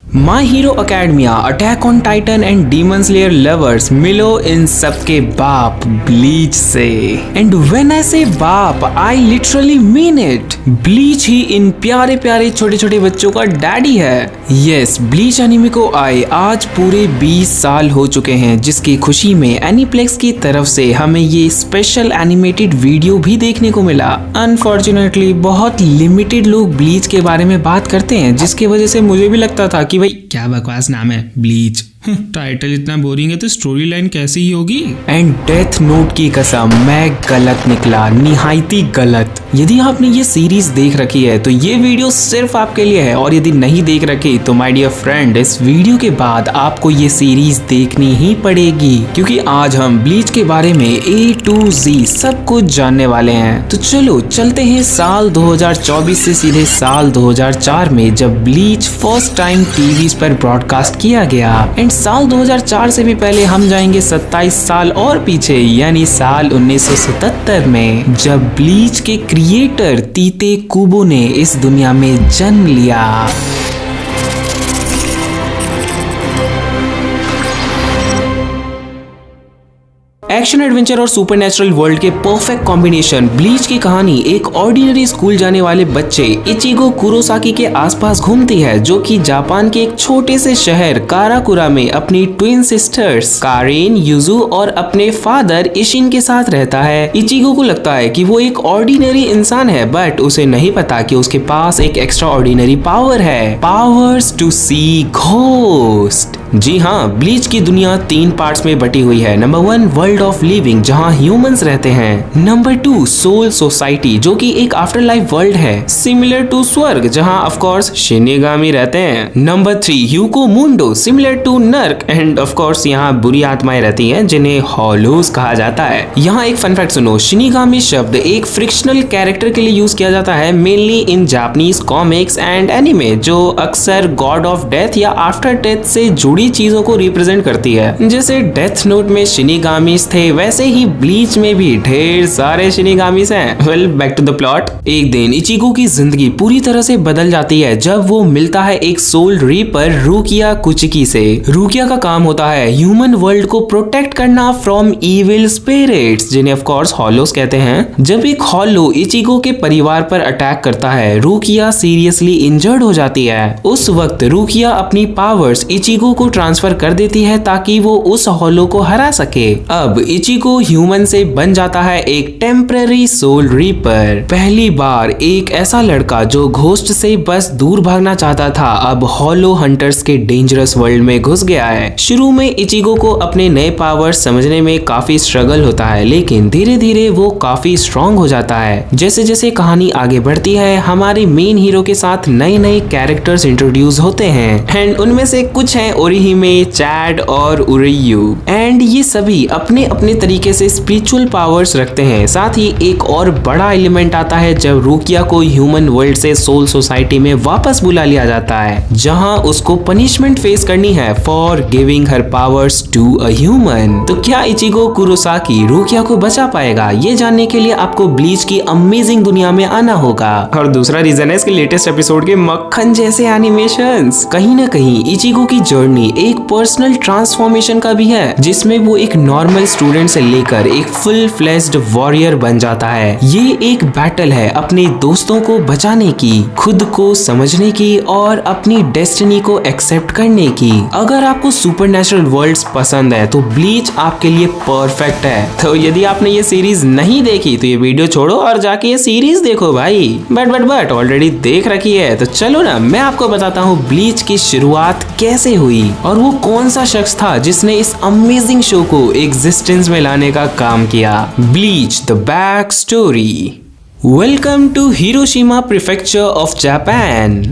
My hero academia, attack on Titan and demon slayer lovers, मिलो इन सबके बाप bleach से। एंड व्हेन आई से बाप I literally mean it. Bleach ही इन प्यारे प्यारे छोटे छोटे बच्चों का डैडी है। यस, ब्लीच एनिमे को आए आज पूरे 20 साल हो चुके हैं, जिसकी खुशी में एनीप्लेक्स की तरफ से हमें ये स्पेशल एनिमेटेड वीडियो भी देखने को मिला। अनफॉर्चुनेटली बहुत लिमिटेड लोग ब्लीच के बारे में बात करते हैं, जिसकी वजह से मुझे भी लगता था कि भाई क्या बकवास नाम है ब्लीच, टाइटल इतना बोरिंग है तो स्टोरी लाइन कैसी ही होगी। एंड डेथ नोट की कसम, मैं गलत निकला, निहायती गलत। यदि आपने ये सीरीज देख रखी है तो ये वीडियो सिर्फ आपके लिए है, और यदि नहीं देख रखी तो माय डियर फ्रेंड, इस वीडियो के बाद आपको ये सीरीज देखनी ही पड़ेगी, क्योंकि आज हम ब्लीच के बारे में A to Z सब कुछ जानने वाले हैं। तो चलो चलते हैं साल 2024 से सीधे साल 2004 में, जब ब्लीच फर्स्ट टाइम टीवी पर ब्रॉडकास्ट किया गया। एंड साल 2004 से भी पहले हम जाएंगे 27 साल और पीछे, यानी साल 1977 में, जब ब्लीच के क्रिएटर तीते कुबो ने इस दुनिया में जन्म लिया। एक्शन एडवेंचर और सुपरनैचुरल वर्ल्ड के परफेक्ट कॉम्बिनेशन। ब्लीच की कहानी एक ऑर्डिनरी स्कूल जाने वाले बच्चे इचिगो कुरोसाकी के आसपास घूमती है, जो कि जापान के एक छोटे से शहर काराकुरा में अपनी ट्विन सिस्टर्स कारेन, युजु और अपने फादर इशिन के साथ रहता है। इचिगो को लगता है कि वो एक ऑर्डिनरी इंसान है, बट उसे नहीं पता कि उसके पास एक एक्स्ट्रा ऑर्डिनरी पावर है, पावर्स टू सी घोस्ट। जी हाँ, ब्लीच की दुनिया 3 पार्ट्स में बटी हुई है। नंबर 1 वर्ल्ड ऑफ लिविंग, जहाँ ह्यूमंस रहते हैं। नंबर 2 सोल सोसाइटी, जो कि एक आफ्टर लाइफ वर्ल्ड है सिमिलर टू स्वर्ग, जहाँ ऑफ कोर्स शिनिगामी रहते हैं। नंबर 3 ह्यूको मुंडो, सिमिलर टू नर्क, एंड ऑफ कोर्स यहाँ बुरी आत्माएं रहती हैं जिन्हें हॉलोज कहा जाता है। यहाँ एक फन फैक्ट सुनो, शिनिगामी शब्द एक फ्रिक्शनल कैरेक्टर के लिए यूज किया जाता है, mainly in Japanese comics and anime, जो अक्सर गॉड ऑफ डेथ या आफ्टर डेथ से जुड़ी चीजों को रिप्रेजेंट करती है। जैसे डेथ नोट में शिनिगामीज थे, वैसे ही ब्लीच में भी ढेर सारे शिनिगामीज हैं। Well, back to the plot. एक दिन इचिगो की जिंदगी पूरी तरह से बदल जाती है जब वो मिलता है एक सोल रीपर रुकिया कुचिकी से। रुकिया का काम होता है ह्यूमन वर्ल्ड को प्रोटेक्ट करना फ्रॉम इविल स्पिरिट्स, जिन्हें ऑफ कोर्स हॉलोस कहते हैं। जब एक हॉलो इचिगो के परिवार पर अटैक करता है, रुकिया सीरियसली इंजर्ड हो जाती है। उस वक्त रुकिया अपनी पावर्स इचिगो को ट्रांसफर कर देती है ताकि वो उस हॉलो को हरा सके। अब इचिगो ह्यूमन से बन जाता है एक टेम्पररी सोल रीपर। पहली बार एक ऐसा लड़का जो घोस्ट से बस दूर भागना चाहता था, अब हॉलो हंटर्स के डेंजरस वर्ल्ड में घुस गया है। शुरू में इचिगो को अपने नए पावर्स समझने में काफी स्ट्रगल होता है, लेकिन धीरे धीरे वो काफी स्ट्रॉन्ग हो जाता है। जैसे जैसे कहानी आगे बढ़ती है, हमारे मेन हीरो के साथ नए नए कैरेक्टर्स इंट्रोड्यूस होते हैं, एंड उनमें से कुछ हैं ओरिहिमे, चैड और उरेयू। एंड ये सभी अपने अपने तरीके से स्पिरिचुअल पावर्स रखते हैं। साथ ही एक और बड़ा एलिमेंट आता है जब रुकिया को ह्यूमन वर्ल्ड से सोल सोसाइटी में वापस बुला लिया जाता है, जहां उसको पनिशमेंट फेस करनी है for giving her powers to a human. तो क्या इचिगो कुरोसाकी रुकिया को बचा पाएगा? ये जानने के लिए आपको ब्लीच की अमेजिंग दुनिया में आना होगा। और दूसरा रीजन है इसके लेटेस्ट एपिसोड के मक्खन जैसे एनिमेशंस। कहीं ना कहीं इचिगो की जर्नी एक पर्सनल ट्रांसफॉर्मेशन का भी है, जिसमें वो एक नॉर्मल स्टूडेंट से लेकर एक फुल फ्लेज्ड वॉरियर बन जाता है। ये एक बैटल है अपने दोस्तों को बचाने की, खुद को समझने की और अपनी डेस्टिनी को एक्सेप्ट करने की। अगर आपको सुपरनैचुरल वर्ल्ड्स पसंद है तो ब्लीच आपके लिए परफेक्ट है। तो यदि आपने ये सीरीज नहीं देखी तो ये वीडियो छोड़ो और जाके ये सीरीज देखो भाई। बट ऑलरेडी देख रखी है तो चलो ना, मैं आपको बताता हूँ ब्लीच की शुरुआत कैसे हुई और वो कौन सा शख्स था जिसने इस अमेजिंग शो को एग्जिस्टेंस में लाने का काम किया। Bleach the back story. Welcome to Hiroshima prefecture of Japan.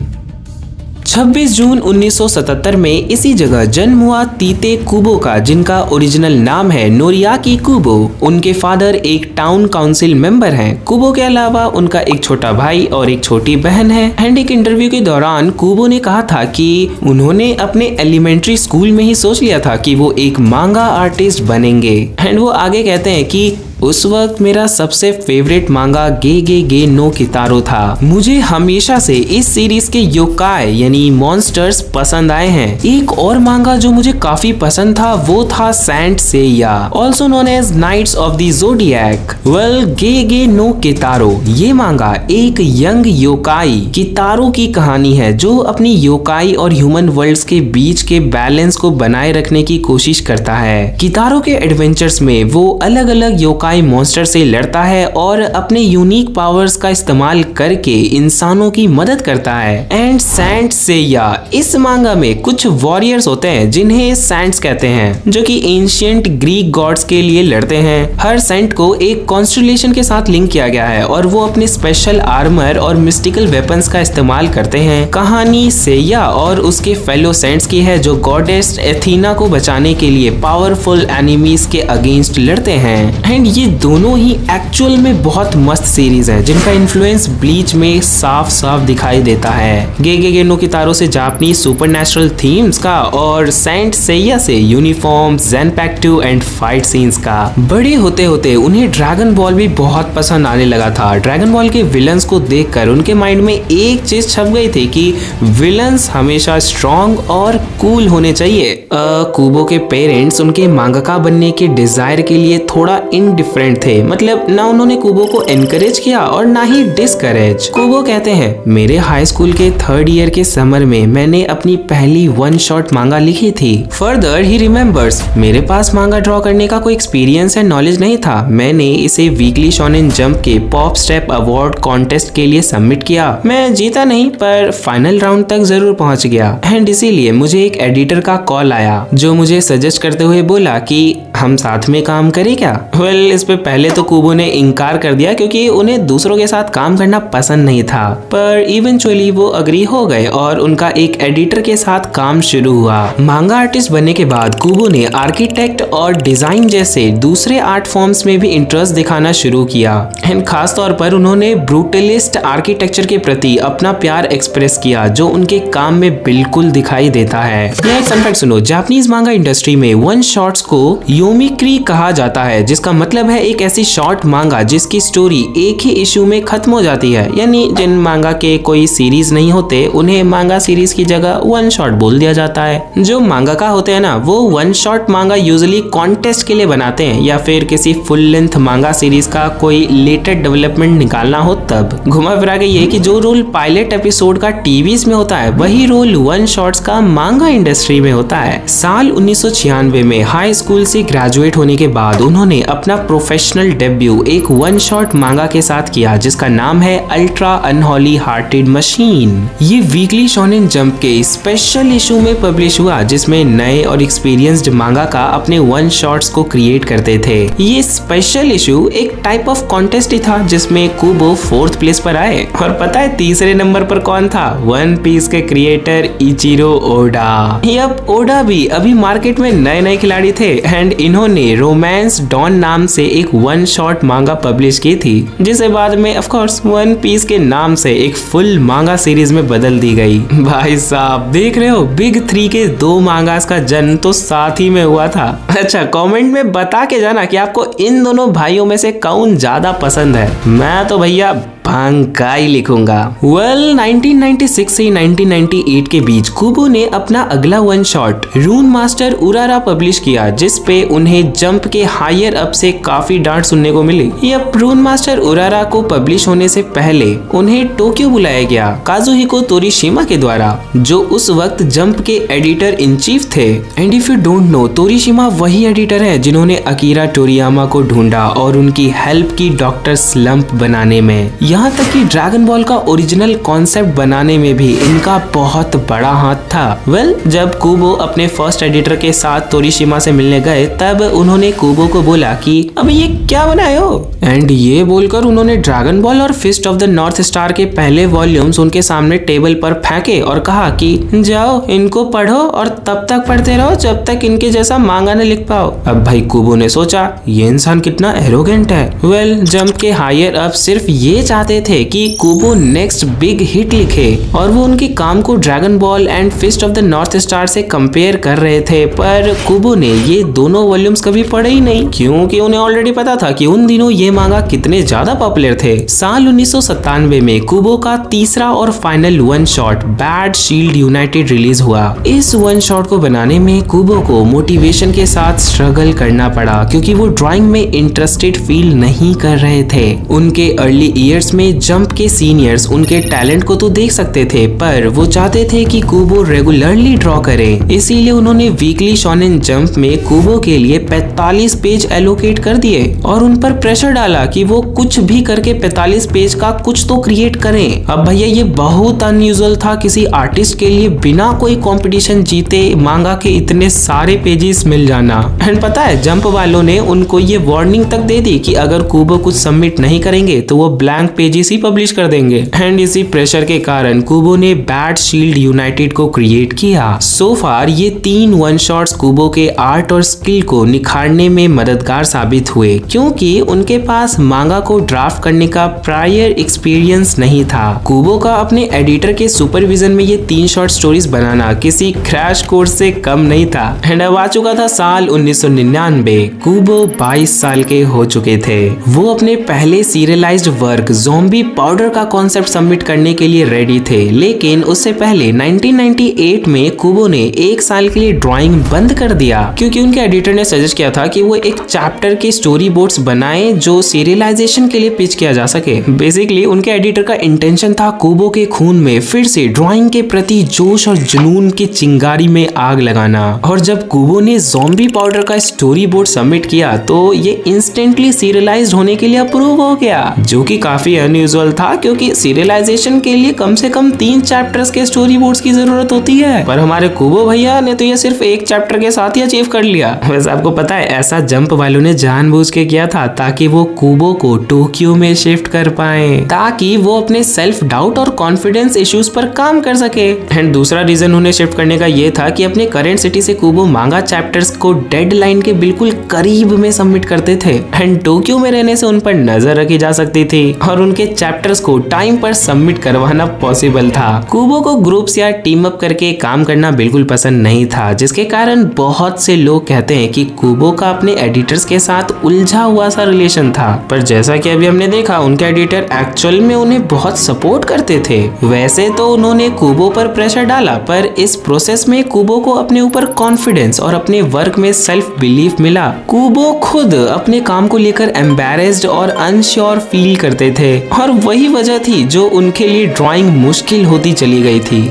26 जून 1977 में इसी जगह जन्म हुआ तीते कुबो का, जिनका ओरिजिनल नाम है नोरियाकी कुबो। उनके फादर एक टाउन काउंसिल मेंबर हैं। कुबो के अलावा उनका एक छोटा भाई और एक छोटी बहन है। एंड एक इंटरव्यू के दौरान कुबो ने कहा था कि उन्होंने अपने एलिमेंट्री स्कूल में ही सोच लिया था कि वो एक मांगा आर्टिस्ट बनेंगे। एंड वो आगे कहते हैं कि उस वक्त मेरा सबसे फेवरेट मांगा गे गे गे नो कितारो था। मुझे हमेशा से इस सीरीज के योकाई यानी मॉन्स्टर्स पसंद आए हैं। एक और मांगा जो मुझे काफी पसंद था वो था Saint Seiya, also known as knights of the zodiac. Well, Ge Ge no Kitaro ये मांगा एक यंग योकाई कितारो की कहानी है जो अपनी योकाई और ह्यूमन वर्ल्ड्स के बीच के बैलेंस को बनाए रखने की कोशिश करता है। कितारो के एडवेंचर्स में वो अलग अलग योकाई मॉन्स्टर से लड़ता है और अपने यूनिक पावर्स का इस्तेमाल करके इंसानों की मदद करता है। एंड सेंट सेइया, इस मांगा में कुछ वॉरियर्स होते हैं जिन्हें सेंट्स कहते हैं, जो कि एंशिएंट ग्रीक गॉड्स के लिए लड़ते हैं। हर सेंट को एक कॉन्स्टेलेशन के साथ लिंक किया गया है और वो अपने स्पेशल आर्मर और मिस्टिकल वेपन्स का इस्तेमाल करते हैं। कहानी सेइया और उसके फेलो सेंट्स की है जो गॉडेस एथीना को बचाने के लिए पावरफुल एनिमीज के अगेंस्ट लड़ते हैं। एंड ये दोनों ही एक्चुअल में बहुत मस्त सीरीज है जिनका इन्फ्लुएंस ब्लीच में साफ साफ दिखाई देता है। गे गे गे नो कितारो से जापानीज सुपरनैचुरल थीम्स का और सेंट सेइया से यूनिफॉर्म, ज़ेनपेक्टू एंड फाइट सीन्स का। बड़े होते होते उन्हें ड्रैगन बॉल भी बहुत पसंद आने लगा था। ड्रैगन बॉल के विलन्स को देखकर उनके माइंड में एक चीज छप गई थी कि विलन्स हमेशा स्ट्रॉन्ग और कूल होने चाहिए। कुबो के पेरेंट्स उनके मांगाका बनने के डिजायर के लिए थोड़ा इनडिफरेंट थे, मतलब ना उन्होंने कुबो को एनकरेज किया और ना ही डिस्करेज। कुबो कहते हैं, मेरे हाई स्कूल के 3rd ईयर के समर में मैंने अपनी पहली वन शॉट मांगा लिखी थी। फर्दर ही रिमेम्बर्स, मेरे पास मांगा ड्रॉ करने का कोई एक्सपीरियंस एंड नॉलेज नहीं था। मैंने इसे वीकली शोनेन जंप के पॉप स्टेप अवार्ड कॉन्टेस्ट के लिए सबमिट किया। मैं जीता नहीं पर फाइनल राउंड तक जरूर पहुंच गया। एंड इसीलिए मुझे एक एडिटर का कॉल आया जो मुझे सजेस्ट करते हुए बोला कि हम साथ में काम करें क्या। वेल, इस पे पहले तो कुबो ने इनकार कर दिया क्योंकि उन्हें दूसरों के साथ काम करना पसंद नहीं था, पर इवेंचुअली वो अग्री हो गए और उनका एक एडिटर के साथ काम शुरू हुआ। मांगा आर्टिस्ट बनने के बाद कुबो ने आर्किटेक्ट और डिजाइन जैसे दूसरे आर्ट फॉर्म्स में भी इंटरेस्ट दिखाना शुरू किया। एंड खास तौर पर उन्होंने ब्रूटलिस्ट आर्किटेक्चर के प्रति अपना प्यार एक्सप्रेस किया जो उनके काम में बिल्कुल दिखाई देता है। यह एक फन फैक्ट सुनो, जापानीज मांगा इंडस्ट्री में वन शॉट्स को योमिक्री कहा जाता है, जिसका मतलब है एक ऐसी शॉर्ट मांगा जिसकी स्टोरी एक ही इशू में खत्म हो जाती है। यानी जिन मांगा के कोई सीरीज नहीं होते उन्हें मांगा सीरीज की जगह वन शॉट बोल दिया जाता है। जो मांगाका होते हैं ना, वो वन शॉट मांगा यूजुअली कॉन्टेस्ट के लिए बनाते हैं या फिर किसी फुल लेंथ मांगा सीरीज का कोई लेटेस्ट डेवलपमेंट निकालना हो तब। घुमा फिरा के ये कि जो रोल पायलट एपिसोड का टीवीज में होता है वही रोल वन शॉट्स का मांगा इंडस्ट्री में होता है। साल 1996 में हाई स्कूल से ग्रेजुएट होने के बाद उन्होंने अपना प्रोफेशनल डेब्यू एक वन शॉट मांगा के साथ किया जिसका नाम है अल्ट्रा अनहोली हार्टेड मशीन। ये वीकली शोनेन जंप के स्पेशल इशू में पब्लिश हुआ जिसमें नए और एक्सपीरियंस्ड मांगाका अपने वन शॉट्स को क्रिएट करते थे। ये स्पेशल इशू एक टाइप ऑफ कॉन्टेस्ट ही था जिसमें कुबो 4th प्लेस पर आए। और पता है तीसरे नंबर पर कौन था? वन पीस के creator Eiichiro Oda. Yup, Oda भी अभी मार्केट में नए नए खिलाड़ी थे एंड इन्होंने रोमांस डॉन नाम से एक वन शॉट मांगा पब्लिश की थी जिसे बाद में ऑफ कोर्स वन पीस के नाम से एक फुल मांगा सीरीज में बदल दी गई। भाई साहब देख रहे हो, बिग 3 के 2 मांगास का जन्म तो साथ ही में हुआ था। अच्छा, कमेंट में बता के जाना कि आपको इन दोनों भाइयों में से कौन ज्यादा पसंद है। मैं तो भैया भांकाई लिखूंगा। वेल, 1996 से 1998 के बीच कुबो ने अपना अगला one shot रून master Urara publish किया जिस पे उन्हें जंप के हायर अप से काफी डांट सुनने को मिली। यह रून मास्टर उरारा को पब्लिश होने से पहले उन्हें टोक्यो बुलाया गया काजुहिको तोरिशिमा के द्वारा, जो उस वक्त जंप के एडिटर इन चीफ थे। And if you don't know, Torishima वही एडिटर है जिन्होंने अकीरा टोरियामा को ढूंढा और उनकी हेल्प की डॉक्टर स्लम्प बनाने में। यहाँ तक कि ड्रैगन बॉल का ओरिजिनल कॉन्सेप्ट बनाने में भी इनका बहुत बड़ा हाथ था। वेल, जब कुबो अपने फर्स्ट एडिटर के साथ तोरिशिमा से मिलने गए तब उन्होंने कुबो को बोला कि अबे ये क्या बनाए हो। एंड ये बोलकर उन्होंने ड्रैगन बॉल और Fist of the North Star के पहले वॉल्यूम्स उनके सामने टेबल पर फेंके और कहा कि जाओ इनको पढ़ो और तब तक पढ़ते रहो जब तक इनके जैसा मांगा न लिख पाओ। अब भाई कुबो ने सोचा ये इंसान कितना एरोगेंट है। वेल, जंप के हायर अप सिर्फ ये चाहते चाहते थे कि कुबो नेक्स्ट बिग हिट लिखे और वो उनके काम को Dragon Ball and Fist of the North Star से कंपेयर कर रहे थे, पर कुबो ने ये दोनों वॉल्यूम्स कभी पढ़े ही नहीं, क्योंकि उन्हें ऑलरेडी पता था कि उन दिनों ये मांगा कितने ज्यादा पॉपुलर थे। साल 1997 में कुबो का तीसरा और final one shot bad shield United release हुआ। इस वन शॉट को बनाने में कुबो को मोटिवेशन के साथ स्ट्रगल करना पड़ा, क्योंकि वो ड्राइंग में इंटरेस्टेड फील नहीं कर रहे थे। उनके अर्ली ईयर्स में जंप के सीनियर्स उनके टैलेंट को तो देख सकते थे, पर वो चाहते थे कि कुबो रेगुलरली ड्रॉ करे। इसीलिए उन्होंने वीकली शोनेन जंप में कुबो के लिए 45 पेज एलोकेट कर दिए और उन पर प्रेशर डाला कि वो कुछ भी करके 45 पेज का कुछ तो क्रिएट करें। अब भैया ये बहुत अनयूजुअल था किसी आर्टिस्ट के लिए बिना कोई कंपटीशन जीते मांगा के इतने सारे पेजेस मिल जाना। एंड पता है जंप वालों ने उनको ये वार्निंग तक दे दी कि अगर कुबो कुछ सबमिट नहीं करेंगे तो वो ब्लैंक पेजेस ही पब्लिश कर देंगे। एंड इसी प्रेशर के कारण कुबो ने बैड शील्ड यूनाइटेड को क्रिएट किया। सो फार ये 3 वन शॉट्स कुबो के आर्ट और स्किल को निखारने में मददगार साबित हुए, क्योंकि उनके पास मांगा को ड्राफ्ट करने का प्रायर एक्सपीरियंस नहीं था। कुबो का अपने एडिटर के सुपरविजन में ये 3 शॉर्ट स्टोरीज बनाना किसी क्रैश कोर्स से कम नहीं था। एंड अब आ चुका था साल 1999। कुबो 22 साल के हो चुके थे। वो अपने पहले सीरियलाइज्ड वर्क ज़ॉम्बी पाउडर का कॉन्सेप्ट सबमिट करने के लिए रेडी थे, लेकिन उससे पहले 1998 में कुबो ने 1 साल के लिए ड्राइंग बंद कर दिया, क्योंकि उनके एडिटर ने सजेस्ट किया था कि वो एक चैप्टर के स्टोरी बोर्ड्स बनाए जो सीरियलाइजेशन के लिए पिच किया जा सके। बेसिकली उनके एडिटर का इंटेंशन था कुबो के खून में फिर से ड्राइंग के प्रति जोश और जुनून की चिंगारी में आग लगाना। और जब कुबो ने ज़ॉम्बी पाउडर का स्टोरी बोर्ड सबमिट किया तो ये इंस्टेंटली सीरियलाइज्ड होने के लिए अप्रूव हो गया, जो कि काफी अनयूजुअल था, क्योंकि सीरियलाइजेशन के लिए कम से कम 3 चैप्टर्स के स्टोरी बोर्ड्स की जरूरत होती है, पर हमारे कुबो भैया ने तो ये सिर्फ 1 चैप्टर के साथ ही अचीव कर लिया। वैसे आपको पता है ऐसा जंप वालों ने जानबूझ के किया था ताकि वो कुबो को टोक्यो में शिफ्ट कर पाए, ताकि वो अपने सेल्फ डाउट और कॉन्फिडेंस इश्यूज पर काम कर सके। एंड दूसरा रीजन उन्हें शिफ्ट करने का ये था कि अपने करेंट सिटी से कुबो मांगा चैप्टर्स को डेडलाइन के बिल्कुल करीब में सबमिट करते थे। एंड टोक्यो में रहने से उन पर नजर रखी जा सकती थी और उनके चैप्टर्स को टाइम पर सबमिट करवाना पॉसिबल था। कुबो को ग्रुप्स या टीम अप करके काम करना बिल्कुल पसंद नहीं था, जिसके कारण बहुत से लोग कहते हैं कि कुबो का अपने एडिटर्स के साथ उलझा हुआ सा रिलेशन था। पर जैसा कि अभी हमने देखा उनके एडिटर एक्चुअल में उन्हें बहुत सपोर्ट करते थे। वैसे तो उन्होंने कुबो पर प्रेशर डाला, पर इस प्रोसेस में कुबो को अपने ऊपर कॉन्फिडेंस और अपने वर्क में सेल्फ बिलीफ मिला। कुबो खुद अपने काम को लेकर एम्बैरेस्ड और अनश्योर फील करते थे और वही वजह थी जो उनके लिए ड्राइंग मुश्किल होती चली गई थी।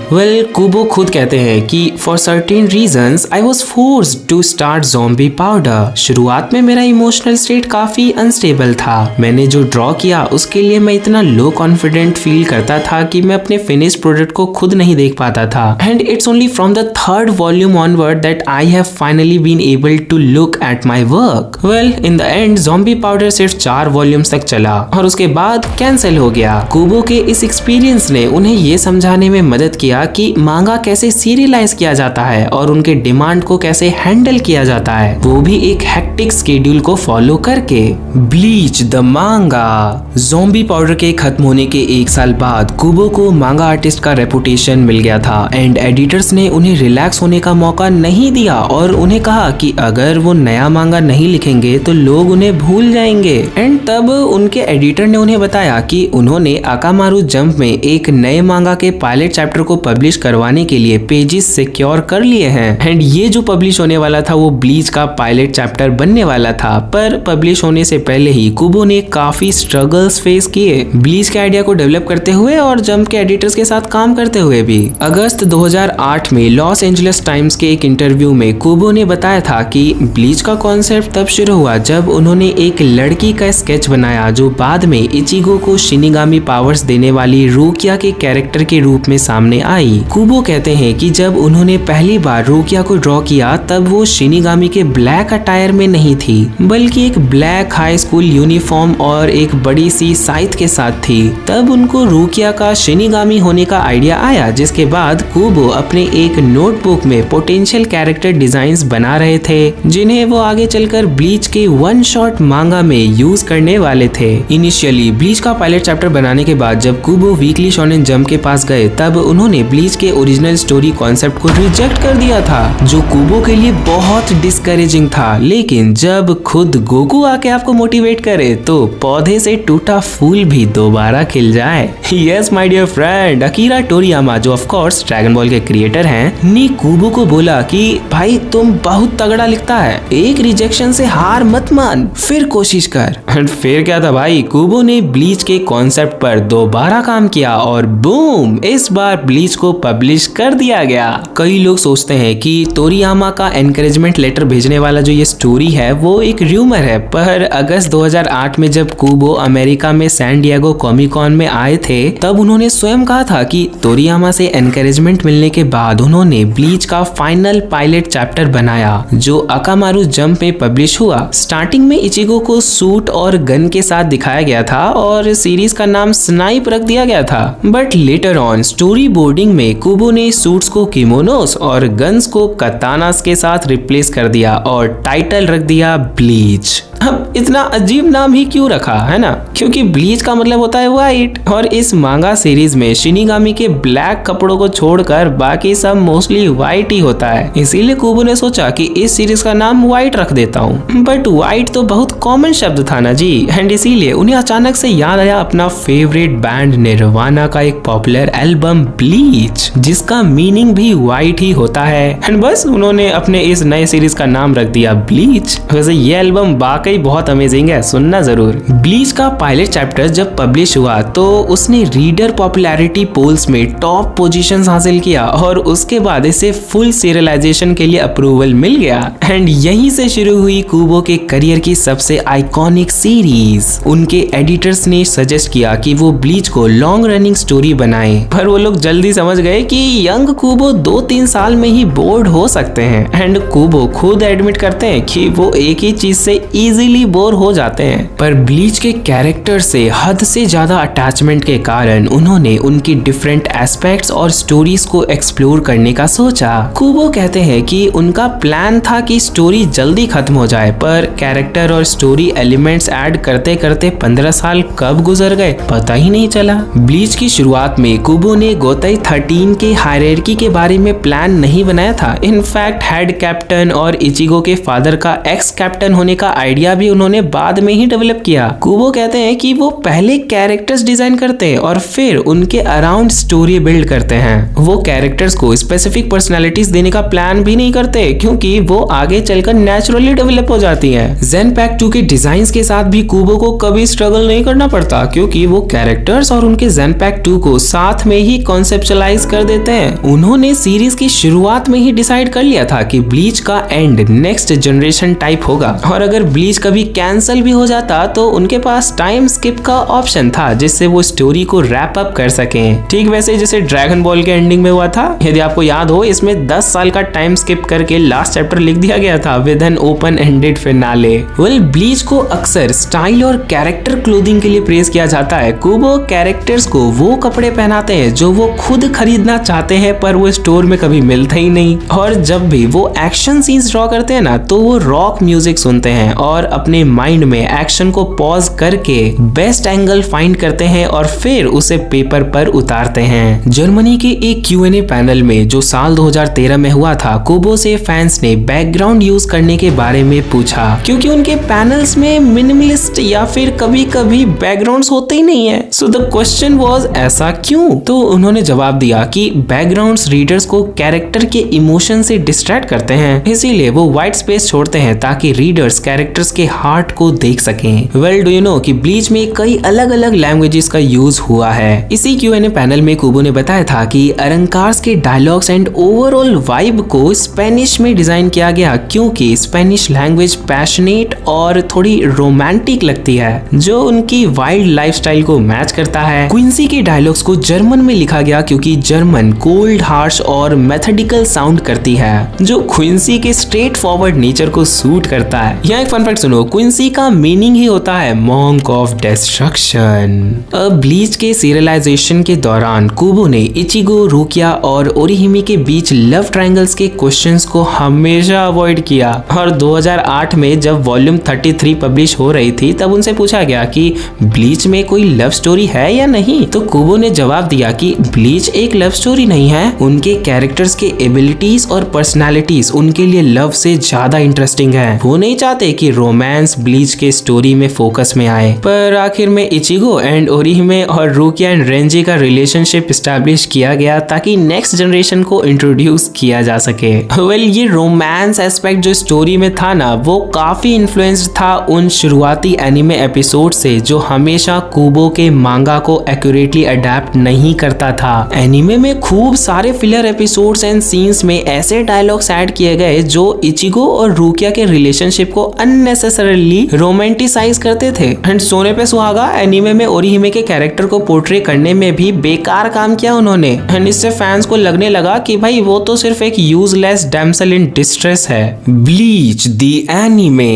कुबो खुद कहते हैं कि for certain reasons I was forced to start Zombie Powder. शुरुआत में मेरा इमोशनल स्टेट काफी अनस्टेबल था। मैंने जो ड्रॉ किया उसके लिए मैं इतना लो कॉन्फिडेंट फील करता था कि मैं अपने फिनिश प्रोडक्ट को खुद नहीं देख पाता था। And it's only from the 3rd volume onward that I have finally been able to look at my work. In the end Zombie Powder सिर्फ 4 वॉल्यूम्स तक चला और उसके बाद कैंसिल हो गया। कुबो के इस एक्सपीरियंस ने उन्हें ये समझाने में मदद किया कि मांगा कैसे सीरियलाइज किया जाता है और उनके डिमांड को कैसे हैंडल किया जाता है, वो भी एक हेक्टिक शेड्यूल को फॉलो करके। ब्लीच द मांगा। ज़ॉम्बी पाउडर के खत्म होने के 1 साल बाद कुबो को मांगा आर्टिस्ट का रेपुटेशन मिल गया था एंड एडिटर्स ने उन्हें रिलैक्स होने का मौका नहीं दिया और उन्हें कहा कि अगर वो नया मांगा नहीं लिखेंगे तो लोग उन्हें भूल जाएंगे। एंड तब उनके एडिटर ने उन्हें बताया कि उन्होंने अकामारू जंप में एक नए मांगा के पायलट चैप्टर को पब्लिश करवाने के लिए पेजेस सिक्योर कर लिए हैं। एंड ये जो पब्लिश होने वाला था वो ब्लीच का पायलट चैप्टर बनने वाला था, पर पब्लिश होने से पहले ही कुबो ने काफी स्ट्रगल्स फेस किए ब्लीच के आइडिया को डेवलप करते हुए और जंप के एडिटर्स के साथ काम करते हुए भी। अगस्त 2008 में लॉस एंजलिस टाइम्स के एक इंटरव्यू में कुबो ने बताया था कि ब्लीच का कॉन्सेप्ट तब शुरू हुआ जब उन्होंने एक लड़की का स्केच बनाया जो बाद में इचिगो को शिनिगामी पावर्स देने वाली रूकिया के कैरेक्टर के रूप में सामने आई। कुबो कहते हैं कि जब उन्होंने पहली बार रूकिया को ड्रॉ किया तब वो शिनिगामी के ब्लैक अटायर में नहीं थी, बल्कि एक ब्लैक हाई स्कूल यूनिफॉर्म और एक बड़ी सी साइथ के साथ थी। तब उनको रूकिया का शिनिगामी होने का आइडिया आया, जिसके बाद कुबो अपने एक नोटबुक में पोटेंशियल कैरेक्टर डिजाइन्स बना रहे थे जिन्हें वो आगे चलकर ब्लीच के वन शॉट मांगा में यूज करने वाले थे। इनिशियली ब्लीच ब्लीच का पायलट चैप्टर बनाने के बाद जब कुबो वीकली शोनेन जंप के पास गए तब उन्होंने ब्लीच के ओरिजिनल स्टोरी कॉन्सेप्ट को रिजेक्ट कर दिया था, जो कुबो के लिए बहुत डिस्करेजिंग था। लेकिन जब खुद गोकू आके आपको मोटिवेट करे तो पौधे से टूटा फूल भी दोबारा खिल जाए। Yes my dear friend, Akira Toriyama जो ऑफ कोर्स ड्रैगन बॉल के क्रिएटर हैं, ने कुबो को बोला कि भाई तुम बहुत तगड़ा लिखता है, एक रिजेक्शन से हार मत मान, फिर कोशिश कर। फिर क्या था भाई, कुबो ने ब्लीच के कॉन्सेप्ट पर दोबारा काम किया और बूम, इस बार ब्लीच को पब्लिश कर दिया गया। कई लोग सोचते हैं कि तोरियामा का एनकरेजमेंट लेटर भेजने वाला जो ये स्टोरी है वो एक र्यूमर है, पर अगस्त 2008 में जब कुबो अमेरिका में सैन डिएगो कॉमिक कॉन में आए थे तब उन्होंने स्वयं कहा था कि तोरियामा से एनकरेजमेंट मिलने के बाद उन्होंने ब्लीच का फाइनल पायलट चैप्टर बनाया जो अकामारू जंप में पब्लिश हुआ। स्टार्टिंग में इचिगो को सूट और गन के साथ दिखाया गया था और सीरीज का नाम स्नाइप रख दिया गया था, but later on story boarding में कुबो ने सूट्स को किमोनोस और गन्स को कतानास के साथ रिप्लेस कर दिया और टाइटल रख दिया ब्लीच। अब इतना अजीब नाम ही क्यों रखा है ना, क्योंकि ब्लीच का मतलब होता है व्हाइट और इस मांगा सीरीज में शिनिगामी के ब्लैक कपड़ों को छोड़कर बाकी सब मोस्टली व्हाइट ही होता है, इसीलिए कुबो ने सोचा कि इस सीरीज का नाम व्हाइट रख देता हूँ। बट व्हाइट तो बहुत कॉमन शब्द था ना जी, एंड इसीलिए उन्हें अचानक से याद आया अपना फेवरेट बैंड निर्वाणा का एक पॉपुलर एल्बम ब्लीच जिसका मीनिंग भी व्हाइट ही होता है, एंड बस उन्होंने अपने इस नए सीरीज का नाम रख दिया ब्लीच। वैसे ये एल्बम वाकई बहुत अमेजिंग है, सुनना जरूर। ब्लीच का पायलट चैप्टर जब पब्लिश हुआ तो उसने रीडर पॉपुलैरिटी पोल्स में टॉप पोजीशंस हासिल किया और उसके बाद इसे फुल सीरियलाइजेशन के लिए अप्रूवल मिल गया, एंड यहीं से शुरू हुई कुबो के करियर की सबसे आइकॉनिक सीरीज। उनके एडिटर्स ने सजेस्ट किया कि वो ब्लीच को लॉन्ग रनिंग स्टोरी बनाएं, पर वो लोग जल्दी समझ गए कि यंग कुबो 2-3 साल में ही बोर्ड हो सकते हैं, एंड कुबो खुद एडमिट करते हैं कि वो एक ही चीज से इजीली बोर हो जाते हैं। पर ब्लीच के कैरेक्टर से हद से ज्यादा अटैचमेंट के कारण उन्होंने उनकी डिफरेंट एस्पेक्ट्स और स्टोरीज को एक्सप्लोर करने का सोचा। कुबो कहते हैं कि उनका प्लान था कि स्टोरी जल्दी खत्म हो जाए, पर कैरेक्टर और स्टोरी एलिमेंट्स ऐड करते करते 15 साल कब गुजर गए पता ही नहीं चला। ब्लीच की शुरुआत में कुबो ने गोताई 13 के हायरार्की के बारे में प्लान नहीं बनाया था। इनफैक्ट हेड कैप्टन और इचिगो के फादर का एक्स कैप्टन होने का आइडिया भी उन्होंने बाद में ही डेवलप किया। कुबो कहते हैं कि वो पहले कैरेक्टर्स डिजाइन करते हैं और फिर उनके अराउंड स्टोरी बिल्ड करते हैं। वो कैरेक्टर्स को स्पेसिफिक पर्सनालिटीज देने का प्लान भी नहीं करते क्योंकि वो आगे चलकर नेचुरली डेवलप हो जाती है। ज़ेनपैक्ट 2 के डिजाइन्स के साथ भी कुबो को कभी स्ट्रगल नहीं करना पड़ता क्योंकि वो कैरेक्टर्स और उनके ज़ेनपैक्ट 2 को साथ में ही कॉन्सेप्चुअलाइज कर देते हैं। उन्होंने सीरीज की शुरुआत में ही डिसाइड कर लिया था कि ब्लीच का एंड नेक्स्ट जनरेशन टाइप होगा, और अगर ब्लीच कभी कैंसिल भी हो जाता तो उनके पास टाइम स्किप का ऑप्शन था जिससे वो स्टोरी को रैप अप कर सकें। ठीक वैसे जैसे ड्रैगन बॉल के एंडिंग में हुआ था, यदि आपको याद हो, इसमें 10 साल का टाइम स्किप करके लास्ट चैप्टर लिख दिया गया था with an open ended finale. Well, bleach को अक्सर स्टाइल और कैरेक्टर क्लोथिंग के लिए प्रेज किया जाता है। कुबो कैरेक्टर्स को वो कपड़े पहनाते हैं जो वो खुद खरीदना चाहते हैं पर वो स्टोर में कभी मिलता ही नहीं, और जब भी वो एक्शन सीन्स ड्रॉ करते हैं ना तो वो रॉक म्यूजिक सुनते हैं और अपने माइंड में एक्शन को पॉज करके बेस्ट एंगल फाइंड करते हैं और फिर उसे पेपर पर उतारते हैं। जर्मनी के एक Q&A पैनल में जो साल 2013 में हुआ था, कुबो से फैंस ने बैकग्राउंड यूज करने के बारे में पूछा क्योंकि उनके पैनल्स में मिनिमलिस्ट या फिर कभी कभी बैकग्राउंड्स होते ही नहीं है। सो द क्वेश्चन वाज ऐसा क्यों? तो उन्होंने जवाब दिया कि बैकग्राउंड्स रीडर्स को कैरेक्टर के इमोशन से डिस्ट्रैक्ट करते हैं, इसीलिए वो व्हाइट स्पेस छोड़ते हैं ताकि रीडर्स कैरेक्टर्स के हार्ट को देख सकें। वेल, डू यू नो कि ब्लीच में कई अलग अलग लैंग्वेजेस का यूज हुआ है। इसी Q&A पैनल में कुबो ने बताया था कि अरंकार्स के डायलॉग्स एंड ओवरऑल वाइब को स्पेनिश में डिजाइन किया गया क्योंकि स्पेनिश लैंग्वेज पैशनेट और थोड़ी रोमांटिक लगती है जो उनकी वाइल्ड लाइफस्टाइल को मैच करता है। क्विंसी के डायलॉग्स को जर्मन में लिखा गया क्योंकि जर्मन कोल्ड, हार्श और मेथडिकल साउंड करती है जो क्विंसी के स्ट्रेट फॉरवर्ड नेचर को सूट करता है। यहाँ एक फन फैक्ट सुनो, क्विंसी का मीनिंग ही होता है मॉन्क ऑफ डिस्ट्रक्शन। अब ब्लीच के सीरियलाइजेशन के दौरान कुबो ने इचिगो, रुकिया और ओरिहिमे के बीच लव ट्रायंगल्स के क्वेश्चंस को हमेशा अवॉइड किया। और 2008 में जब वॉल्यूम 33 पब्लिश हो रही थी तब उनसे पूछा गया कि ब्लीच में कोई लव स्टोरी है या नहीं, तो कुबो ने जवाब दिया कि ब्लीच एक लव स्टोरी नहीं है, उनके कैरेक्टर्स के एबिलिटीज और पर्सनालिटीज उनके लिए लव से ज्यादा इंटरेस्टिंग है। वो नहीं चाहते कि रोमांस ब्लीच के स्टोरी में फोकस में आए। पर आखिर में इचिगो एंड ओरिहिमे और रुकिया एंड रेंजी का रिलेशनशिप एस्टैब्लिश किया गया ताकि नेक्स्ट जनरेशन को इंट्रोड्यूस किया जा सके। वेल, ये रोमांस एस्पेक्ट जो स्टोरी में था ना, वो काफी इन्फ्लुएंस्ड था उन शुरुआती एनिमे एपिसोड से जो हमेशा कुबो के मांगा को एक्यूरेटली अडेप्ट नहीं करता था। एनिमे में खूब सारे फिलर एपिसोड्स एंड सीन्स में ऐसे डायलॉग्स ऐड किए गए जो इचिगो और रुकिया के रिलेशनशिप को अननेसेसरीली रोमांटिसाइज करते थे। एंड सोने पे सुहागा एनिमे में ओरिहिमे के कैरेक्टर को पोर्ट्रे करने में भी बेकार काम किया उन्होंने। एंड इससे फैंस को लगने लगा कि भाई वो तो सिर्फ एक यूजलेस डैमसेल इन डिस्ट्रेस है। Bleach the anime.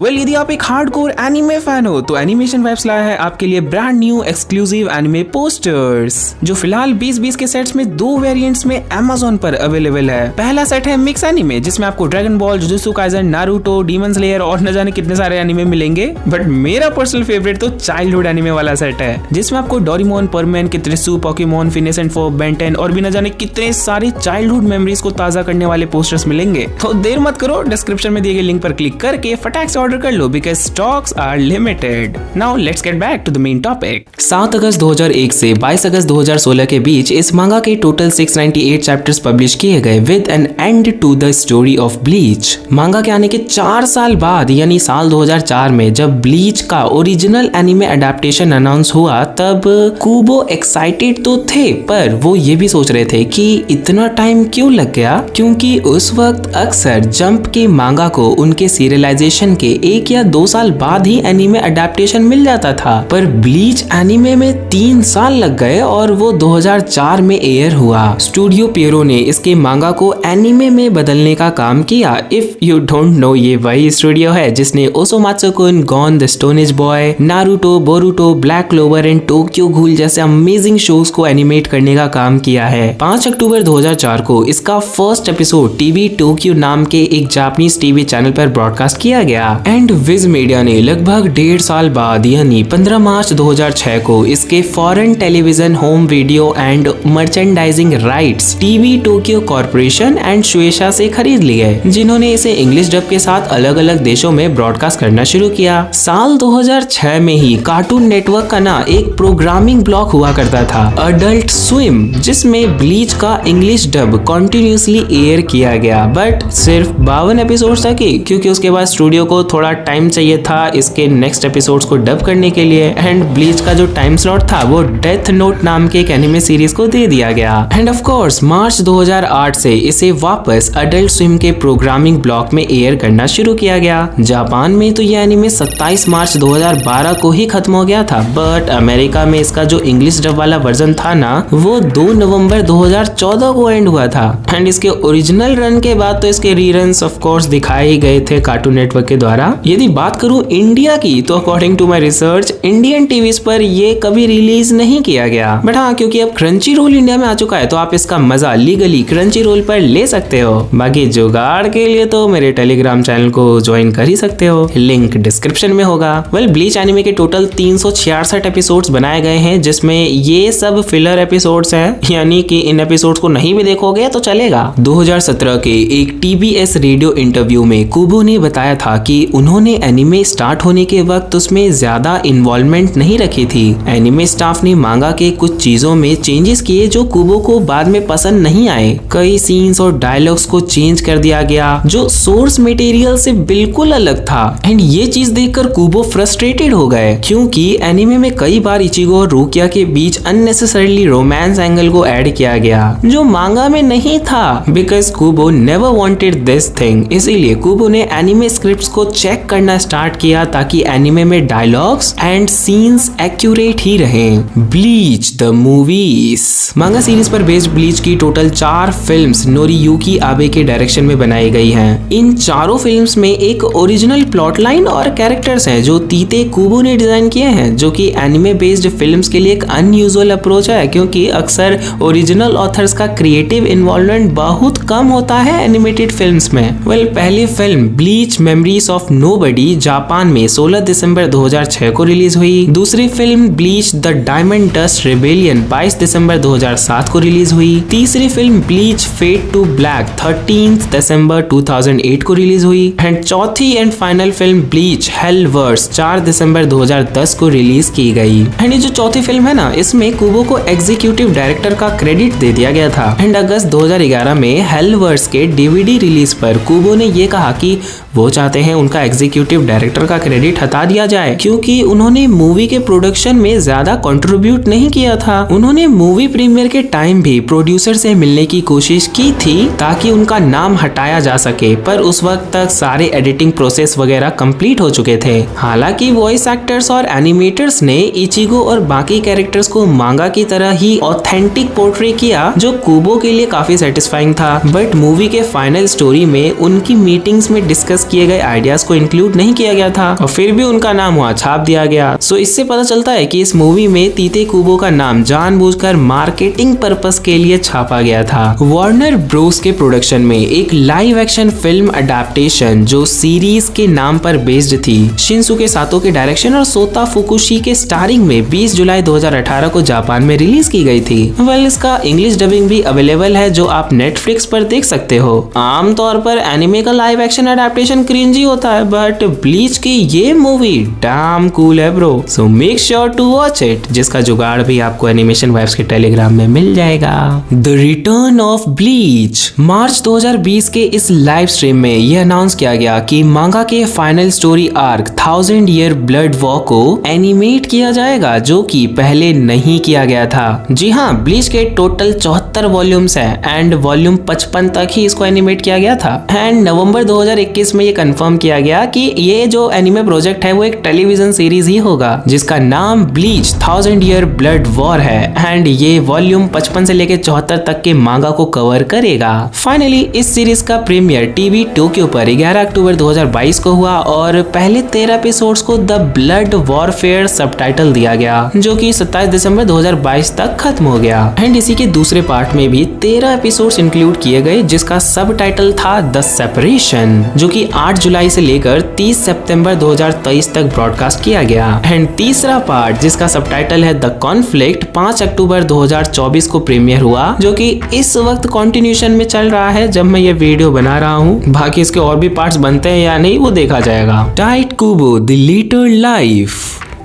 वेल, यदि आप एक हार्डकोर एनिमे फैन हो तो एनिमेशन वेब्स लाया है आपके लिए brand new exclusive anime posters जो फिलहाल 20-20 के सेट्स में 2 वेरिएंट्स में Amazon पर अवेलेबल है। पहला सेट है मिक्स एनिमे जिसमें आपको Dragon Ball, Jujutsu Kaisen, Naruto, Demon Slayer और न जाने कितने सारे एनिमे मिलेंगे। बट मेरा पर्सनल फेवरेट तो चाइल्डहुड एनिमे वाला सेट है जिसमें आपको Doraemon, Perman, Kiteretsu, Pokemon, Phineas and Ferb, Ben 10 और भी न जाने कितने सारे चाइल्डहुड मेमोरीज को ताजा करने वाले पोस्टर्स मिलेंगे। तो देर मत करो, डिस्क्रिप्शन में दिए गए लिंक पर क्लिक करके फटाक से ऑर्डर कर लो because stocks are limited. Now let's get back to the main topic. 7 अगस्त 2001 से 22 अगस्त 2016 के बीच इस मांगा के टोटल 698 चैप्टर्स पब्लिश किए गए with an end to the story of Bleach. Manga के आने के 4 साल बाद यानी साल 2004 में जब ब्लीच का ओरिजिनल एनिमे अडेप्टेशन अनाउंस हुआ तब कुबो एक्साइटेड तो थे पर वो ये भी सोच रहे थे कि इतना टाइम क्यों लग गया, क्योंकि उस वक्त अक्सर जंप के मांगा को उनके सीरियलाइजेशन के 1 या 2 साल बाद ही एनिमे अडेप्टेशन मिल जाता था। पर ब्लीच एनिमे में 3 साल लग गए और वो 2004 में एयर हुआ। स्टूडियो पियरो ने इसके मांगा को एनिमे में बदलने का काम किया। इफ यू डोंट नो, ये वही स्टूडियो है जिसने Osomatsukun, Gon the Stone Age Boy, Naruto, Boruto, Black Clover and Tokyo Ghoul जैसे अमेजिंग शोज को एनिमेट करने का काम किया है। 5 अक्टूबर 2004 को इसका फर्स्ट एपिसोड टीवी टोक्यो नाम के एक जापानीज टीवी चैनल पर ब्रॉडकास्ट किया गया। एंड विज मीडिया ने लगभग 1.5 साल बाद यानी 15 मार्च 2006 को इसके foreign television, home video and merchandising rights TV Tokyo corporation and Shueisha से खरीद लिए, जिन्होंने इसे इंग्लिश डब के साथ अलग अलग देशों में ब्रॉडकास्ट करना शुरू किया। साल 2006 में ही कार्टून नेटवर्क का ना एक प्रोग्रामिंग ब्लॉक हुआ करता था, अडल्ट स्विम, जिसमें ब्लीच का इंग्लिश डब कंटिन्यूसली एयर किया गया बट सिर्फ 52 एपिसोड्स तक ही, क्योंकि उसके बाद स्टूडियो को थोड़ा टाइम चाहिए था इसके नेक्स्ट एपिसोड्स को डब करने के लिए। एंड ब्लीच का जो टाइम स्लॉट था वो डेथ नोट नाम के एक एनिमे सीरीज को दे दिया गया। एंड ऑफ कोर्स मार्च 2008 से इसे वापस अडल्ट स्विम के प्रोग्रामिंग ब्लॉक में एयर करना शुरू किया गया। जापान में तो ये एनिमे 27 मार्च 2012 को ही खत्म हो गया था बट अमेरिका में इसका जो इंग्लिश डब वाला वर्जन था ना वो 2 नवंबर 2014 को एंड हुआ था। एंड इसके ओरिजिनल रन के बाद तो इसके रीरन्स ऑफ कोर्स दिखाए गए थे कार्टून नेटवर्क के द्वारा। यदि बात करूं इंडिया की तो according to my research Indian TVs पर ये कभी रिलीज नहीं किया गया। बट हाँ, क्योंकि अब क्रंची रोल इंडिया में आ चुका है तो आप इसका मजा लीगली क्रंची रोल पर ले सकते हो। बाकी जुगाड़ के लिए तो मेरे टेलीग्राम चैनल को ज्वाइन कर ही सकते हो, लिंक डिस्क्रिप्शन में होगा। वेल, ब्लीच एनिमे के टोटल 366 एपिसोड्स बनाए गए हैं जिसमें ये सब फिलर एपिसोड्स हैं, यानी कि इन एपिसोड्स को नहीं भी देखोगे तो चलेगा। 2017 के एक TBS रेडियो इंटरव्यू में कुबो ने बताया था कि उन्होंने एनिमे स्टार्ट होने के वक्त उसमें ज्यादा इन्वॉल्वमेंट नहीं रखी थी। एनिमे स्टाफ ने मांगा के कुछ चीजों में चेंजेस किए जो कुबो को बाद में पसंद नहीं आए। कई सीन्स और डायलॉग्स को चेंज कर दिया गया जो सोर्स मटेरियल से बिल्कुल अलग था। एंड ये चीज देखकर कुबो फ्रस्ट्रेटेड हो गए क्योंकि एनिमे में कई बार इचिगो और रुकिया के बीच अननेसेसरीली रोमांस एंगल को ऐड किया गया जो मांगा में नहीं था, because कुबो never wanted this thing. इसीलिए कुबो ने एनिमे स्क्रिप्ट्स को चेक करना स्टार्ट किया ताकि एनिमे में डायलॉग्स एंड सीन्स एक्यूरेट ही रहें। Bleach the movies. मांगा सीरीज पर बेस्ड ब्लीच की टोटल 4 फिल्म्स नोरियुकी आबे के डायरेक्शन में बनाई गई हैं। इन चारों फिल्म्स में एक ओरिजिनल ओरिजिनल प्लॉट लाइन और कैरेक्टर्स हैं जो तीते कुबो ने डिजाइन किए हैं, जो कि एनिमे बेस्ड फिल्म्स के लिए एक अनयूजुअल अप्रोच है, क्योंकि अक्सर ओरिजिनल ऑथर्स का क्रिएटिव इन्वॉल्वमेंट बहुत कम होता है एनिमेटेड फिल्म्स में। पहली film Bleach Memories of Nobody Japan में 16 दिसंबर 2006 को रिलीज हुई। दूसरी film Bleach The Diamond Dust Rebellion 22 दिसंबर 2007 को रिलीज हुई। तीसरी film Bleach Fade to Black 13 दिसंबर 2008 को रिलीज हुई। एंड चौथी and final film Bleach Hell 4 दिसंबर 2010 को रिलीज की गई। एंड ये जो चौथी फिल्म है ना, इसमें कुबो को एग्जीक्यूटिव डायरेक्टर का क्रेडिट दे दिया गया था। एंड अगस्त 2011 में हेलवर्स के डीवीडी रिलीज पर कुबो ने ये कहा कि वो चाहते हैं उनका एग्जीक्यूटिव डायरेक्टर का क्रेडिट हटा दिया जाए, क्योंकि उन्होंने मूवी के प्रोडक्शन में ज्यादा कंट्रीब्यूट नहीं किया था। उन्होंने मूवी प्रीमियर के टाइम भी प्रोड्यूसर से मिलने की कोशिश की थी ताकि उनका नाम हटाया जा सके, पर उस वक्त तक सारे एडिटिंग प्रोसेस वगैरह कंप्लीट हो चुके थे। हालांकि वॉइस एक्टर्स और एनिमेटर्स ने इचिगो और बाकी कैरेक्टर्स को मांगा की तरह ही ऑथेंटिक पोर्ट्रे किया, जो कुबो के लिए काफी सेटिस्फाइंग था। बट मूवी के फाइनल स्टोरी में उनकी मीटिंग्स में डिस्कस किए गए आइडियाज को इंक्लूड नहीं किया गया था और फिर भी उनका नाम वहाँ छाप दिया गया। सो इससे पता चलता है कि इस मूवी में तीते कुबो का नाम जानबूझकर मार्केटिंग पर्पस के लिए छापा गया था। वार्नर ब्रोस के प्रोडक्शन में एक लाइव एक्शन फिल्म अडेप्टेशन जो सीरीज के नाम पर बेस्ड थी, शिनसुके सातो के डायरेक्शन और सोता फुकुशी के स्टारिंग में 20 जुलाई 2018 को जापान में रिलीज की गई थी। इसका इंग्लिश डबिंग भी अवेलेबल है जो आप नेटफ्लिक्स पर देख सकते हो। आमतौर पर एनिमे का लाइव एक्शन अडेप्टेशन क्रिंजी होता है, बट ब्लीच की ये मूवी डैम कूल है bro, so make sure to watch it, जिसका जुगाड़ भी आपको एनिमेशन वाइब्स के टेलीग्राम में मिल जाएगा। The return of Bleach. मार्च 2020 के इस लाइव स्ट्रीम में यह अनाउंस किया गया कि मांगा के final story arc 1000 year blood war को एनिमेट किया जाएगा, जो कि पहले नहीं किया गया था। जी हाँ, ब्लीच के टोटल 74 वॉल्यूम्स हैं एंड वॉल्यूम 55 तक ही इसको एनिमेट किया गया था। एंड नवंबर 2021 में ये कंफर्म किया गया कि ये जो एनिमे प्रोजेक्ट है वो एक टेलीविजन सीरीज ही होगा, जिसका नाम ब्लीच 1000 ईयर ब्लड वॉर है। एंड ये वॉल्यूम 55 से लेके 74 तक के मांगा को कवर करेगा। फाइनली इस सीरीज का प्रीमियर टीवी टोक्यो पर 11 अक्टूबर 2022 को हुआ और पहले 13 एपिसोड्स को द ब्लड वॉरफेयर सबटाइटल दिया गया, जो कि 27 दिसंबर 2022 तक खत्म हो गया। एंड इसी के दूसरे पार्ट में भी 13 एपिसोड्स इंक्लूड किए गए, जिसका सबटाइटल था द सेपरेशन, जो कि 8 जुलाई से लेकर 30 सितंबर 2023 तक ब्रॉडकास्ट किया गया। एंड तीसरा पार्ट, जिसका सबटाइटल है द कॉन्फ्लिक्ट, 5 अक्टूबर 2024 को प्रीमियर हुआ, जो कि इस वक्त कंटिन्यूएशन में चल रहा है जब मैं ये वीडियो बना रहा हूँ। बाकी इसके और भी पार्ट्स बनते हैं या नहीं वो देखा जाएगा। Tight Kubo the little life.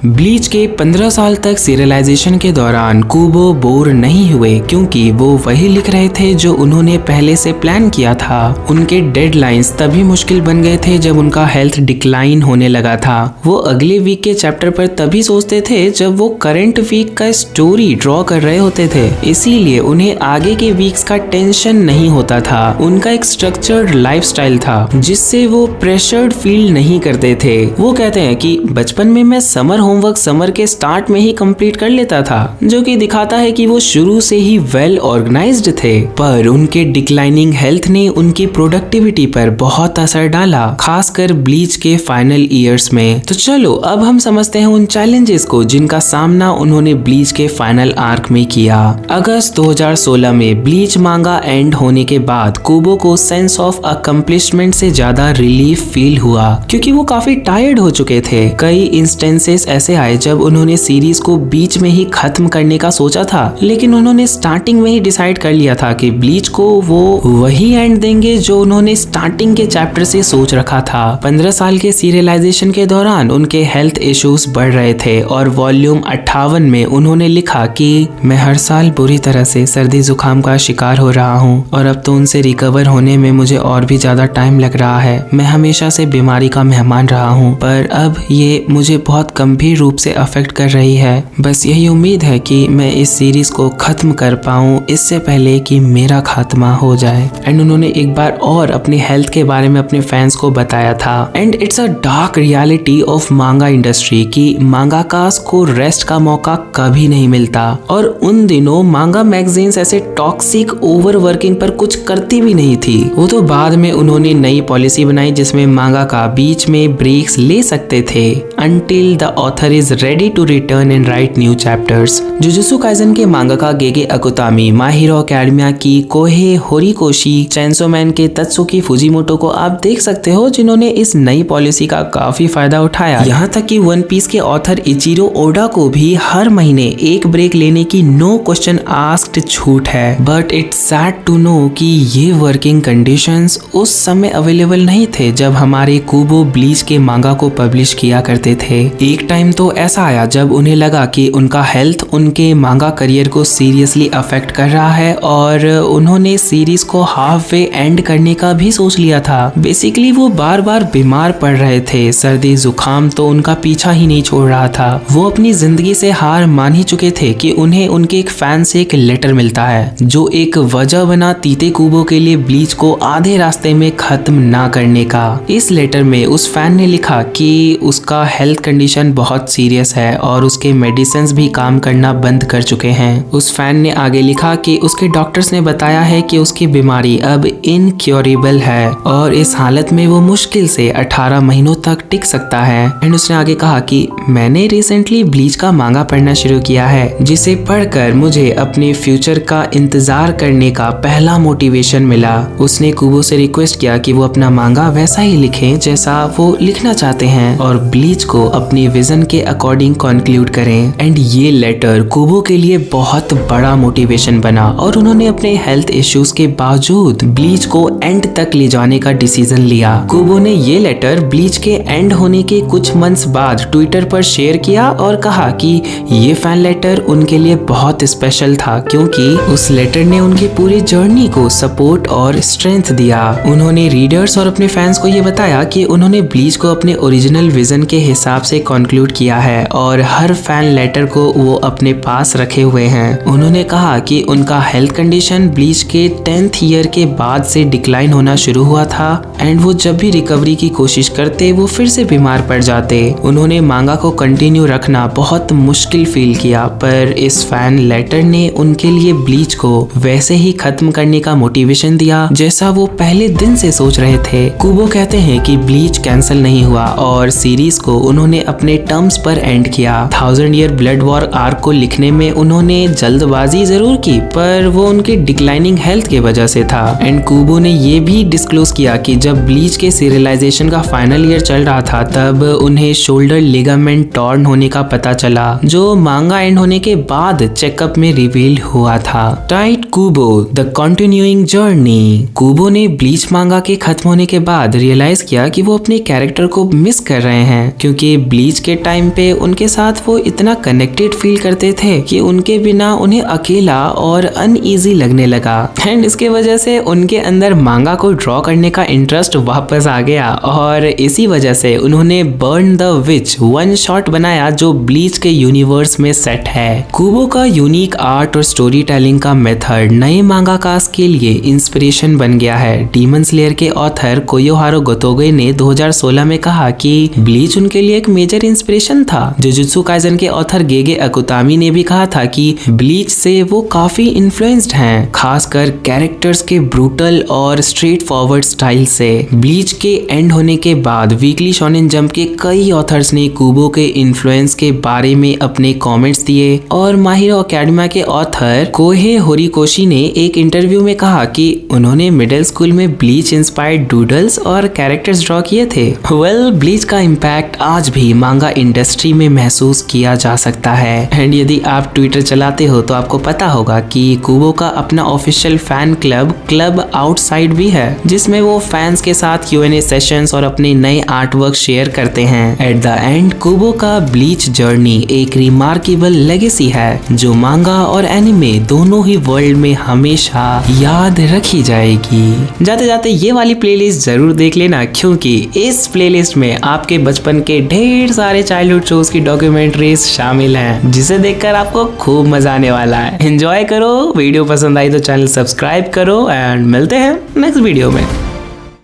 Bleach के 15 साल तक सीरियलाइजेशन के दौरान कुबो बोर नहीं हुए, क्योंकि वो वही लिख रहे थे जो उन्होंने पहले से प्लान किया था। उनके डेडलाइंस तभी मुश्किल बन गए थे जब उनका हेल्थ डिक्लाइन होने लगा था। वो अगले वीक के चैप्टर पर तभी सोचते थे जब वो करंट वीक का स्टोरी ड्रॉ कर रहे होते थे, इसीलिए उन्हें आगे के वीक्स का टेंशन नहीं होता था। उनका एक स्ट्रक्चर्ड लाइफस्टाइल था जिससे वो प्रेशर्ड फील नहीं करते थे। वो कहते हैं कि बचपन में मैं समर होमवर्क समर के स्टार्ट में ही कंप्लीट कर लेता था, जो कि दिखाता है कि वो शुरू से ही वेल ऑर्गेनाइज्ड थे। पर उनके डिक्लाइनिंग हेल्थ ने उनकी प्रोडक्टिविटी पर बहुत असर डाला, खासकर ब्लीच के फाइनल ईयर्स में। तो चलो अब हम समझते हैं उन चैलेंजेस को जिनका सामना उन्होंने ब्लीच के फाइनल आर्क में किया। अगस्त 2016 में ब्लीच मांगा एंड होने के बाद कुबो को सेंस ऑफ अकम्प्लिशमेंट से ज्यादा रिलीफ फील हुआ, क्योंकि वो काफी टायर्ड हो चुके थे। कई इंस्टेंसेस ऐसे आए जब उन्होंने सीरीज को बीच में ही खत्म करने का सोचा था, लेकिन उन्होंने स्टार्टिंग में ही डिसाइड कर लिया था कि ब्लीच को वो वही एंड देंगे जो उन्होंने स्टार्टिंग के चैप्टर से सोच रखा था। 15 साल के सीरियलाइजेशन के दौरान उनके हेल्थ इश्यूज बढ़ रहे थे और वॉल्यूम 58 में उन्होंने लिखा कि मैं हर साल बुरी तरह से सर्दी जुकाम का शिकार हो रहा हूँ और अब तो उनसे रिकवर होने में मुझे और भी ज्यादा टाइम लग रहा है। मैं हमेशा से बीमारी का मेहमान रहा हूँ, पर अब ये मुझे बहुत गंभीर गंभीर रूप से अफेक्ट कर रही है। बस यही उम्मीद है कि मैं इस सीरीज को खत्म कर पाऊँ इससे पहले कि मेरा खात्मा हो जाए। एंड उन्होंने एक बार और अपनी हेल्थ के बारे में अपने फैंस को बताया था। And it's a dark reality of मांगा इंडस्ट्री कि मांगाकास को रेस्ट का मौका कभी नहीं मिलता। और उन दिनों मांगा मैगजीन्स ऐसे टॉक्सिक ओवरवर्किंग पर कुछ करती भी नहीं थी। वो तो बाद में उन्होंने नई पॉलिसी बनाई जिसमें मांगाका बीच में ब्रेक्स ले सकते थे until the author is ready to return and write new chapters। Jujutsu Kaisen के मांगाका गेगे अकुतामी, माय हीरो एकेडेमिया की कोहे होरिकोशी, चेंसो मैन के तत्सुकी फुजिमोटो को आप देख सकते हो जिन्होंने इस नई पॉलिसी का काफी फायदा उठाया। यहाँ तक कि वन पीस के ऑथर इचिरो ओडा को भी हर महीने एक ब्रेक लेने की नो क्वेश्चन आस्क्ड छूट है। But it's sad to know कि ये वर्किंग कंडीशंस उस समय अवेलेबल नहीं थे जब हमारे कुबो ब्लीच के मांगा को पब्लिश किया करते थे। एक टाइम तो ऐसा आया जब उन्हें लगा कि उनका हेल्थ उनके मांगा करियर को सीरियसली अफेक्ट कर रहा है और उन्होंने सीरीज को हाफ वे एंड करने का भी सोच लिया था। बेसिकली वो बार बार बीमार पड़ रहे थे, सर्दी जुकाम तो उनका पीछा ही नहीं छोड़ रहा था। वो अपनी जिंदगी से हार मान ही चुके थे कि उन्हें उनके एक फैन से एक लेटर मिलता है जो एक वजह बना तीते कुबो के लिए ब्लीच को आधे रास्ते में खत्म ना करने का। इस लेटर में उस फैन ने लिखा कि उसका हेल्थ कंडीशन बहुत सीरियस है और उसके मेडिसिन भी काम करना बंद कर चुके हैं। उस फैन ने आगे लिखा कि उसके डॉक्टर्स ने बताया है कि उसकी बीमारी अब इनक्योरेबल है और इस हालत में वो मुश्किल से 18 महीनों तक टिक सकता है। एंड उसने आगे कहा कि मैंने रिसेंटली ब्लीच का मांगा पढ़ना शुरू किया है जिसे पढ़कर मुझे अपने फ्यूचर का इंतजार करने का पहला मोटिवेशन मिला। उसने कुबो से रिक्वेस्ट किया कि वो अपना मांगा वैसा ही लिखें जैसा वो लिखना चाहते हैं और ब्लीच को अपनी विजन के अकॉर्डिंग कंक्लूड करें। एंड ये लेटर कुबो के लिए बहुत बड़ा मोटिवेशन बना और उन्होंने अपने हेल्थ इश्यूज के बावजूद ब्लीच को एंड तक ले जाने का डिसीजन लिया। कुबो ने ये लेटर ब्लीच के एंड होने के कुछ मंथ्स बाद ट्विटर पर शेयर किया और कहा कि ये फैन लेटर उनके लिए बहुत स्पेशल था क्योंकि उस लेटर ने उनकी पूरी जर्नी को सपोर्ट और स्ट्रेंथ दिया। उन्होंने रीडर्स और अपने फैंस को ये बताया कि उन्होंने ब्लीच को अपने ओरिजिनल विजन के हिसाब से कंक्लूड किया है और हर फैन लेटर को वो अपने पास रखे हुए हैं। उन्होंने कहा कि उनका हेल्थ कंडीशन ब्लीच के 10th ईयर के बाद से डिक्लाइन होना शुरू हुआ था एंड वो जब भी रिकवरी की कोशिश करते वो फिर से बीमार पड़ जाते। उन्होंने मांगा को कंटिन्यू रखना बहुत मुश्किल फील किया पर इस फैन लेटर ने उनके लिए ब्लीच को वैसे ही खत्म करने का मोटिवेशन दिया जैसा वो पहले दिन से सोच रहे थे। कुबो कहते हैं कि ब्लीच कैंसिल नहीं हुआ और सीरीज को उन्होंने अपने टर्म्स पर एंड किया। 1000 ईयर ब्लड वॉर आर्क को लिखने में उन्होंने जल्दबाजी जरूर की पर वो उनके डिक्लाइनिंग हेल्थ की वजह से था। एंड कुबो ने ये भी डिस्क्लोज किया कि जब ब्लीच के सीरियलाइजेशन का फाइनल ईयर चल रहा था तब उन्हें शोल्डर लिगामेंट टॉर्न होने का पता चला जो मांगा एंड होने के बाद चेकअप में रिवील हुआ था। Tite Kubo the continuing journey. Kubo ने ब्लीच मांगा के खत्म होने के बाद रियलाइज किया कि वो अपने कैरेक्टर को मिस कर रहे हैं क्योंकि ब्लीच के टाइम पे उनके साथ वो इतना कनेक्टेड फील करते थे कि उनके बिना उन्हें अकेला और अनईजी लगने लगा। एंड इसके वजह से उनके अंदर मांगा को ड्रॉ करने का इंटरेस्ट वापस आ गया और इसी वजह से उन्होंने burn the which one shot बनाया जो ब्लीच के यूनिवर्स में सेट है। कुबो का यूनिक आर्ट और स्टोरी टेलिंग का मेथड नए मांगाकास के लिए इंस्पिरेशन बन गया है। डीमन स्लेयर के ऑथर कोयोहारो गोतोगे ने 2016 में कहा कि ब्लीच उनके लिए एक मेजर इंस्पिरेशन था। जुजुत्सु काइसेन के ऑथर गेगे अकुतामी ने भी कहा था कि ब्लीच से वो काफी इन्फ्लुएंस्ड हैं, खासकर कैरेक्टर्स के ब्रूटल और स्ट्रेट फॉरवर्ड स्टाइल से। ब्लीच के एंड होने के बाद वीकली शोनेन जंप के कई ऑथर्स ने कुबो के इन्फ्लुएंस के बारे में अपने कमेंट्स दिए और माय हीरो एकेडेमिया के ऑथर कोहे होरिकोशी ने एक इंटरव्यू में कहा कि उन्होंने मिडिल स्कूल में ब्लीच इंस्पायर्ड डूडल्स और कैरेक्टर्स ड्रॉ किए थे। वेल, ब्लीच का इम्पैक्ट आज भी मांगा इंडस्ट्री में महसूस किया जा सकता है। एंड यदि आप ट्विटर चलाते हो तो आपको पता होगा कि कुबो का अपना ऑफिशियल फैन क्लब आउटसाइड भी है जिसमें वो फैंस के साथ Q&A सेशंस और अपने नए आर्टवर्क शेयर करते हैं। एट द एंड कुबो का ब्लीच जर्नी एक रिमार्केबल लेगेसी है जो मांगा और एनिमे दोनों ही वर्ल्ड में हमेशा याद रखी जाएगी। जाते जाते ये वाली प्लेलिस्ट जरूर देख लेना क्योंकि इस प्लेलिस्ट में आपके बचपन के में ढेर सारे चाइल्डहुड शोज की डॉक्यूमेंट्रीज शामिल हैं, जिसे देखकर आपको खूब मजा आने वाला है। एंजॉय करो, वीडियो पसंद आई तो चैनल सब्सक्राइब करो एंड मिलते हैं नेक्स्ट वीडियो में।